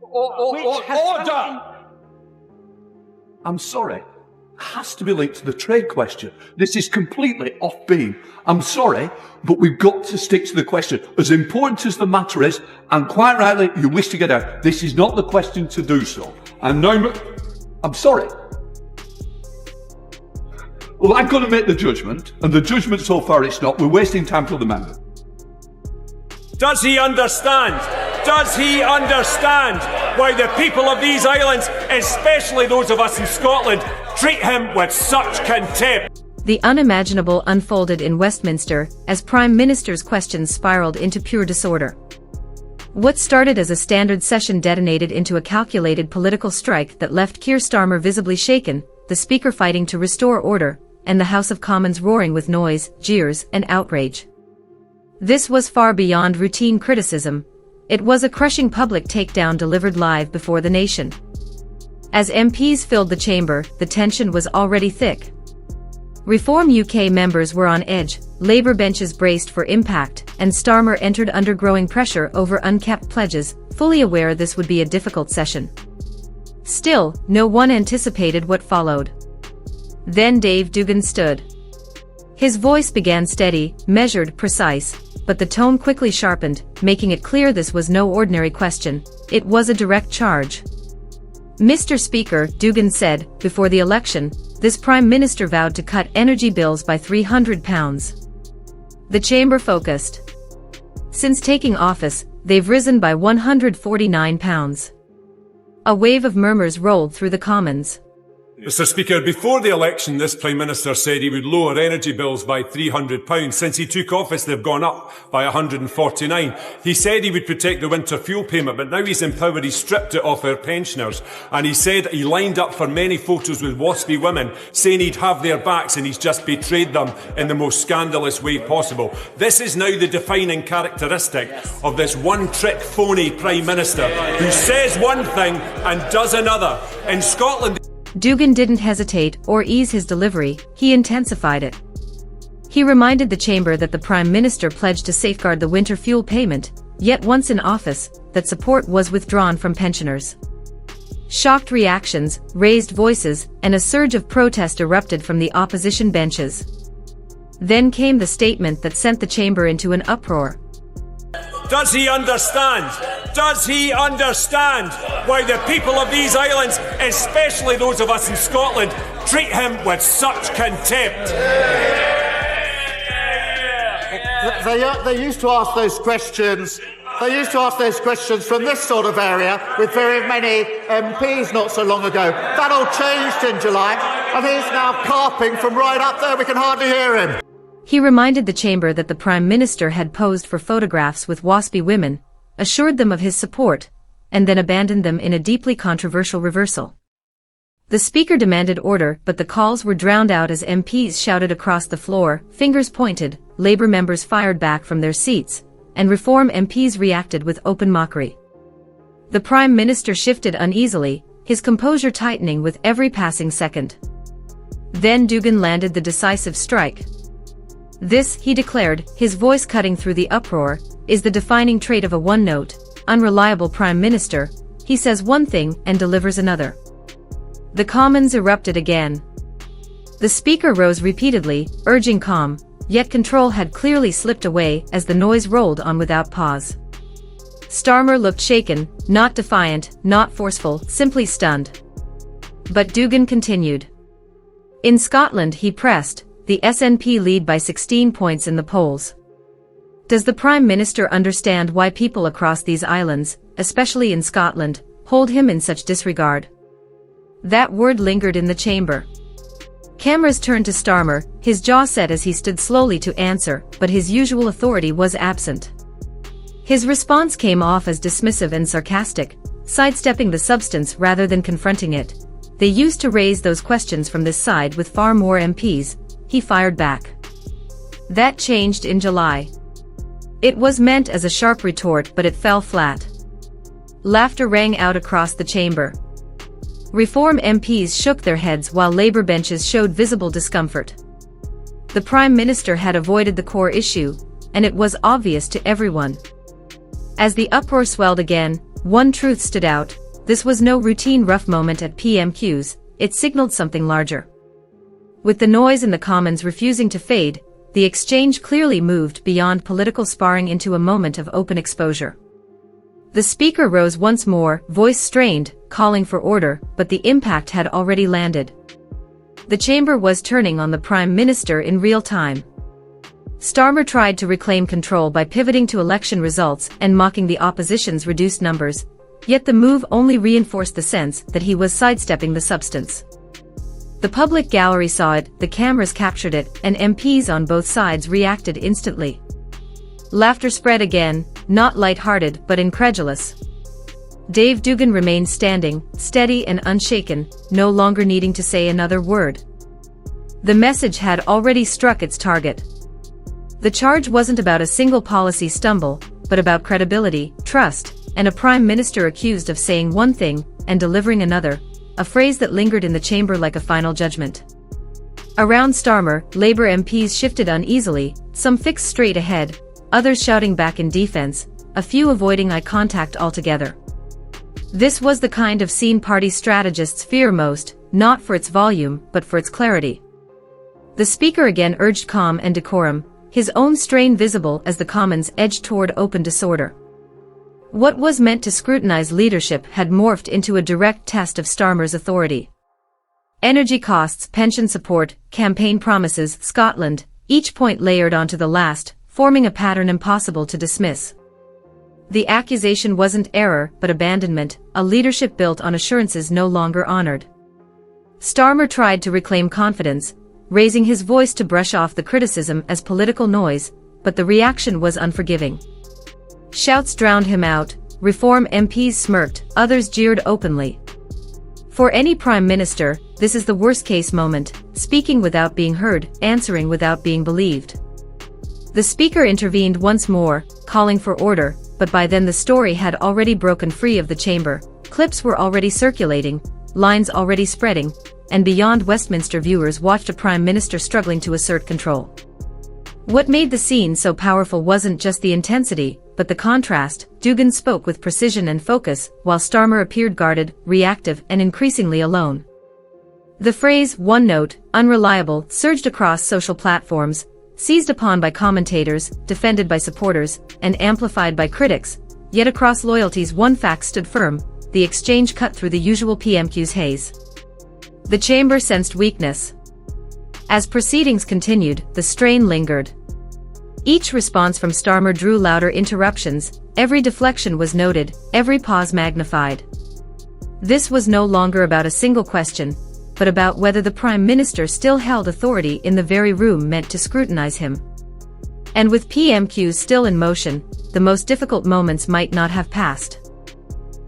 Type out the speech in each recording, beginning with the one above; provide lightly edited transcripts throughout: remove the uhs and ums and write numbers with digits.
Order! I'm sorry. Has to be linked to the trade question. This is completely off beam. I'm sorry, but we've got to stick to the question. As important as the matter is, and quite rightly, you wish to get out, this is not the question to do so. And now, I'm sorry. Well, I'm going to make the judgment, and the judgment so far it's not. We're wasting time for the member. Does he understand? Does he understand why the people of these islands, especially those of us in Scotland, treat him with such contempt? The unimaginable unfolded in Westminster as Prime Minister's questions spiraled into pure disorder. What started as a standard session detonated into a calculated political strike that left Keir Starmer visibly shaken, the Speaker fighting to restore order, and the House of Commons roaring with noise, jeers, and outrage. This was far beyond routine criticism. It was a crushing public takedown delivered live before the nation. As MPs filled the chamber, the tension was already thick. Reform UK members were on edge, Labour benches braced for impact, and Starmer entered under growing pressure over unkept pledges, fully aware this would be a difficult session. Still, no one anticipated what followed. Then Dave Dugan stood. His voice began steady, measured, precise, but the tone quickly sharpened, making it clear this was no ordinary question. It was a direct charge. Mr. Speaker, Dugan said, before the election, this Prime Minister vowed to cut energy bills by £300. The chamber focused. Since taking office, they've risen by £149. A wave of murmurs rolled through the Commons. Mr. Speaker, before the election, this Prime Minister said he would lower energy bills by £300. Since he took office, they've gone up by £149. He said he would protect the winter fuel payment, but now he's in power, he's stripped it off our pensioners. And he said he lined up for many photos with waspy women, saying he'd have their backs, and he's just betrayed them in the most scandalous way possible. This is now the defining characteristic of this one-trick phony Prime Minister who says one thing and does another. In Scotland, Dugan didn't hesitate or ease his delivery, he intensified it. He reminded the chamber that the Prime Minister pledged to safeguard the winter fuel payment, yet once in office, that support was withdrawn from pensioners. Shocked reactions, raised voices, and a surge of protest erupted from the opposition benches. Then came the statement that sent the chamber into an uproar. Does he understand? Does he understand why the people of these islands, especially those of us in Scotland, treat him with such contempt? They used to ask those questions. They used to ask those questions from this sort of area with very many MPs not so long ago. That all changed in July, and he's now carping from right up there. We can hardly hear him. He reminded the chamber that the Prime Minister had posed for photographs with waspy women, assured them of his support, and then abandoned them in a deeply controversial reversal. The Speaker demanded order, but the calls were drowned out as MPs shouted across the floor, fingers pointed, Labour members fired back from their seats, and Reform MPs reacted with open mockery. The Prime Minister shifted uneasily, his composure tightening with every passing second. Then Dugan landed the decisive strike. This, he declared, his voice cutting through the uproar, is the defining trait of a one-note, unreliable Prime Minister. He says one thing and delivers another. The Commons erupted again. The Speaker rose repeatedly, urging calm, yet control had clearly slipped away as the noise rolled on without pause. Starmer looked shaken, not defiant, not forceful, simply stunned. But Dugan continued. In Scotland, he pressed, the SNP lead by 16 points in the polls. Does the Prime Minister understand why people across these islands, especially in Scotland, hold him in such disregard? That word lingered in the chamber. Cameras turned to Starmer, his jaw set as he stood slowly to answer, but his usual authority was absent. His response came off as dismissive and sarcastic, sidestepping the substance rather than confronting it. They used to raise those questions from this side with far more MPs, he fired back. That changed in July. It was meant as a sharp retort, but it fell flat. Laughter rang out across the chamber. Reform MPs shook their heads while Labour benches showed visible discomfort. The Prime Minister had avoided the core issue, and it was obvious to everyone. As the uproar swelled again, one truth stood out: this was no routine rough moment at PMQs, it signaled something larger. With the noise in the Commons refusing to fade, the exchange clearly moved beyond political sparring into a moment of open exposure. The speaker rose once more, voice strained, calling for order, but the impact had already landed. The chamber was turning on the Prime Minister in real time. Starmer tried to reclaim control by pivoting to election results and mocking the opposition's reduced numbers, yet the move only reinforced the sense that he was sidestepping the substance. The public gallery saw it, the cameras captured it, and MPs on both sides reacted instantly. Laughter spread again, not light-hearted but incredulous. Dave Dugan remained standing, steady and unshaken, no longer needing to say another word. The message had already struck its target. The charge wasn't about a single policy stumble, but about credibility, trust, and a Prime Minister accused of saying one thing and delivering another, a phrase that lingered in the chamber like a final judgment. Around Starmer, Labour MPs shifted uneasily, some fixed straight ahead, others shouting back in defence, a few avoiding eye contact altogether. This was the kind of scene party strategists fear most, not for its volume, but for its clarity. The Speaker again urged calm and decorum, his own strain visible as the Commons edged toward open disorder. What was meant to scrutinise leadership had morphed into a direct test of Starmer's authority. Energy costs, pension support, campaign promises, Scotland, each point layered onto the last, forming a pattern impossible to dismiss. The accusation wasn't error, but abandonment, a leadership built on assurances no longer honoured. Starmer tried to reclaim confidence, raising his voice to brush off the criticism as political noise, but the reaction was unforgiving. Shouts drowned him out, Reform MPs smirked, others jeered openly. For any Prime Minister, this is the worst-case moment, speaking without being heard, answering without being believed. The Speaker intervened once more, calling for order, but by then the story had already broken free of the chamber, clips were already circulating, lines already spreading, and beyond Westminster viewers watched a Prime Minister struggling to assert control. What made the scene so powerful wasn't just the intensity, but the contrast. Dugan spoke with precision and focus, while Starmer appeared guarded, reactive, and increasingly alone. The phrase, one note, unreliable, surged across social platforms, seized upon by commentators, defended by supporters, and amplified by critics, yet across loyalties one fact stood firm: the exchange cut through the usual PMQs haze. The chamber sensed weakness. As proceedings continued, the strain lingered. Each response from Starmer drew louder interruptions, every deflection was noted, every pause magnified. This was no longer about a single question, but about whether the Prime Minister still held authority in the very room meant to scrutinize him. And with PMQs still in motion, the most difficult moments might not have passed.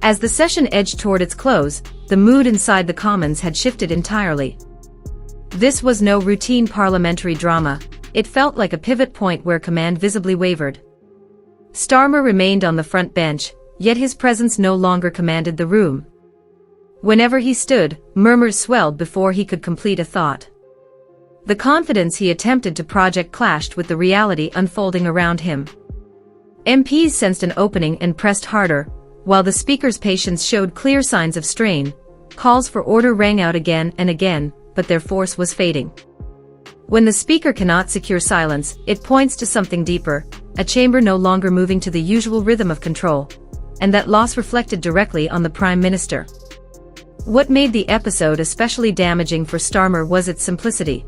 As the session edged toward its close, the mood inside the Commons had shifted entirely. This was no routine parliamentary drama, it felt like a pivot point where command visibly wavered. Starmer remained on the front bench, yet his presence no longer commanded the room. Whenever he stood, murmurs swelled before he could complete a thought. The confidence he attempted to project clashed with the reality unfolding around him. MPs sensed an opening and pressed harder, while the Speaker's patience showed clear signs of strain. Calls for order rang out again and again, but their force was fading. When the Speaker cannot secure silence, it points to something deeper, a chamber no longer moving to the usual rhythm of control, and that loss reflected directly on the Prime Minister. What made the episode especially damaging for Starmer was its simplicity.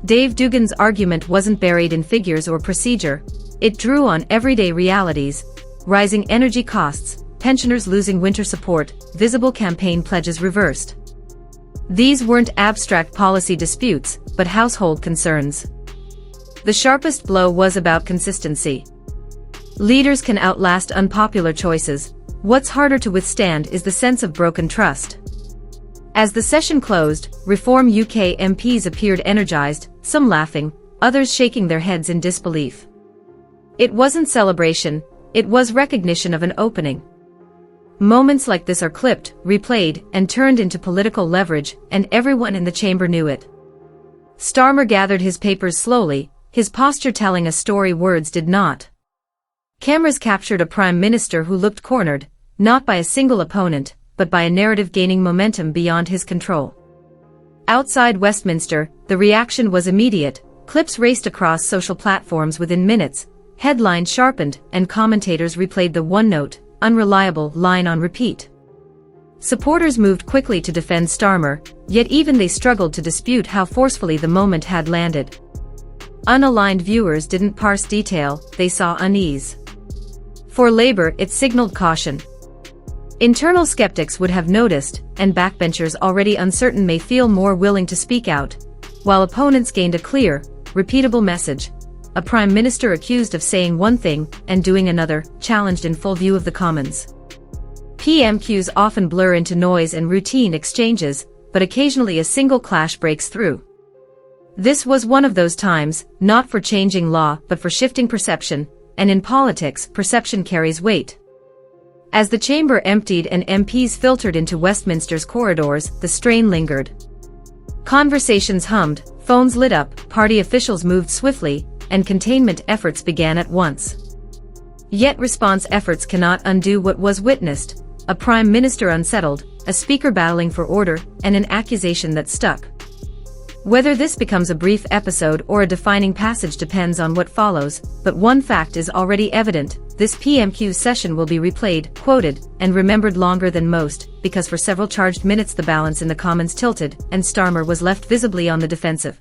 Dave Dugan's argument wasn't buried in figures or procedure, it drew on everyday realities: rising energy costs, pensioners losing winter support, visible campaign pledges reversed. These weren't abstract policy disputes, but household concerns. The sharpest blow was about consistency. Leaders can outlast unpopular choices. What's harder to withstand is the sense of broken trust. As the session closed, Reform UK MPs appeared energized, some laughing, others shaking their heads in disbelief. It wasn't celebration, it was recognition of an opening. Moments like this are clipped, replayed, and turned into political leverage, and everyone in the chamber knew it. Starmer gathered his papers slowly, his posture telling a story words did not. Cameras captured a Prime Minister who looked cornered, not by a single opponent, but by a narrative gaining momentum beyond his control. Outside Westminster, the reaction was immediate. Clips raced across social platforms within minutes, headlines sharpened, and commentators replayed the one-note, unreliable line on repeat. Supporters moved quickly to defend Starmer, yet even they struggled to dispute how forcefully the moment had landed. Unaligned viewers didn't parse detail, they saw unease. For Labour, it signaled caution. Internal skeptics would have noticed, and backbenchers already uncertain may feel more willing to speak out, while opponents gained a clear, repeatable message. A Prime Minister accused of saying one thing and doing another, challenged in full view of the Commons. PMQs often blur into noise and routine exchanges, but occasionally a single clash breaks through. This was one of those times, not for changing law but for shifting perception, and in politics, perception carries weight. As the chamber emptied and MPs filtered into Westminster's corridors, the strain lingered. Conversations hummed, phones lit up, party officials moved swiftly, and containment efforts began at once. Yet response efforts cannot undo what was witnessed: a Prime Minister unsettled, a Speaker battling for order, and an accusation that stuck. Whether this becomes a brief episode or a defining passage depends on what follows, but one fact is already evident: this PMQ session will be replayed, quoted, and remembered longer than most, because for several charged minutes the balance in the Commons tilted, and Starmer was left visibly on the defensive.